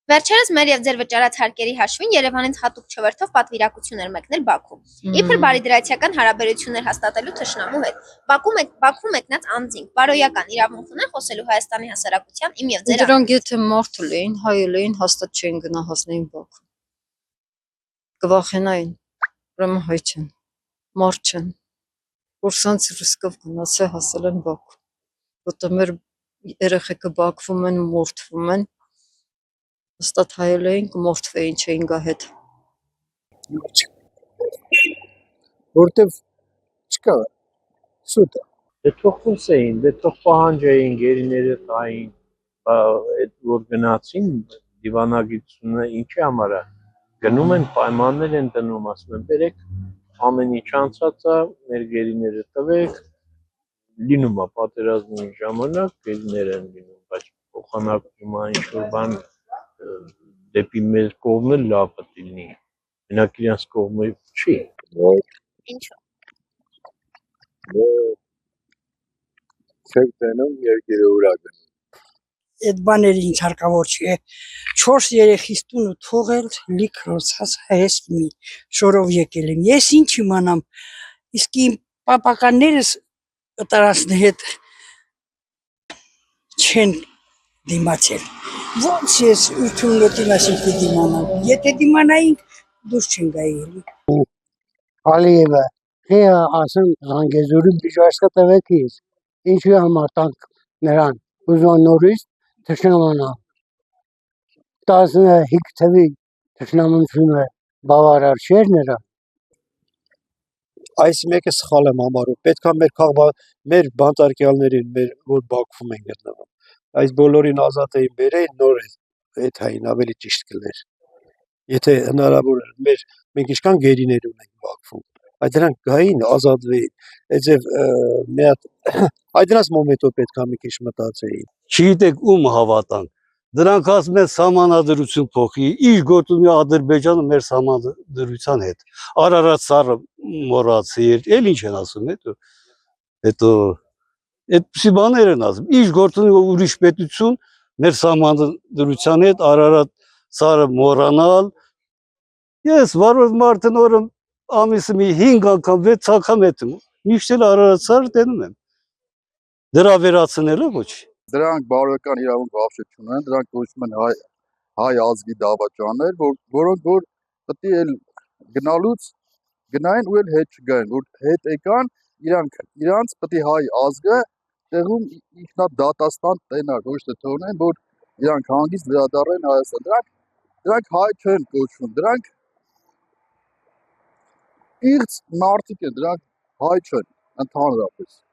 Վերջերս մեր եւ ձեր վճարած հարկերի հաշվին Երևանից հատուկ չվերթով պատվիրակություն էր մեկնել Բաքու։ Իբր բարիդրացիական հարաբերություններ հաստատելու թշնամու հետ։ Բաքու մեկնած անձինք բարոյական իրավունք ունեն խոսելու Հայաստանի հասարակության իմ եւ ձեր։ Դրանք եթե մարդը լեին, հայել էին, հաստատ չեն գնա հասնեին Բաքու։ Կվախենային, ուրեմն հայ չեն, մարդ չեն։ Կուրսանց ռիսկով գնացել հասել են Բաքու։ Որտեղ մեր երեխեքը բաքվում են, մորթվում են։ Հաստատ հայել էին, կմորթվեին, չէին գա հետ։ Որտև չկա սուտ է։ Դե թող խոսեին, դե թող պահանջեին գերիները տային, այդ որ գնացին դիվանագիտությունը ինչի համար է գնում են պայմաններ են դնում, ասում են բերեք ամեն ինչ անցած է, մեր գերիները տվեք, լինում է պատերազմի ժամանակ գերիներ են լինում, բայց փոխանակ հիմա ինչ որ բան դեպի մեր կողմը լավ պետք է լինի, մենակ իրենց կողմը չի։ Ինչու։ Չեք տենում երկիրը ուրա գնում։ Այդ բաները ինչ հարկավոր չի։ 4 երեխիս տունը թողել լիք ռոցած հայես մի շորով եկել եմ։ Ես ինչ իմանամ։ Իսկ իմ պապականներս տարածքն հետ չեն դիմացել։ Ոնց ես ութունոտի մասին դիմանամ։ Եթե դիմանայինք դուրս չեն գայելի։ Ալիևը թե ասում Զանգեզուրի բիժարսկա տվեկից ինչի համար տանք նրան ուզում նորից թշնամանա 15 թվի թշնամությունը բավարար չէր նրա Այս մեկը սխալ եմ համարում պետք է մեր բանտարկյալներին մեր որ Բաքվում են գտնվում այս բոլորին ազատ էին բերեին նոր այդ հային ավելի ճիշտ կլեր եթե հնարավոր էր մենք ինչքան գերիներ ունենք Բաքվում այդ դրանք գային ազատվեին այդև մի հատ այդ դրանց մոմենտով պետք է մի քիչ մտածեին Չգիտեք ում հավատանք դրանք ասում են սահմանադրություն փոխի իր գործունի Ադրբեջանը մեր սահմանադրության հետ Արարատ սարը մոռացիր էլ ինչ են ասում հետո այդպիսի բաներ են ասում իր գործունի ուրիշ պետություն մեր սահմանադրության հետ Արարատ սարը մոռանալ ես վարորդ մարդն օրը ամիսը մի 5 անգամ 6 անգամ եմ միշտ էլ Արարատ սարը տենում եմ դրա վերացնելը ոչ Դրանք բարոյական իրավունք բավարար չունեն, դրանք կոչվում են հայ ազգի դավաճաններ, որոնք որ պետք է գնալուց գնային ու էլ հետ չգային, որ հետ եկան, իրանց պետք է հայ ազգը տեղում ինքնադատաստան տենար, ոչ թե թողնեն, որ իրանք հանգիստ վերադառնային Հայաստան։ Դրանք հայ չեն կոչվում, դրանք իղձ մարդիկ են, դրանք հայ չեն, ընդհանրապես։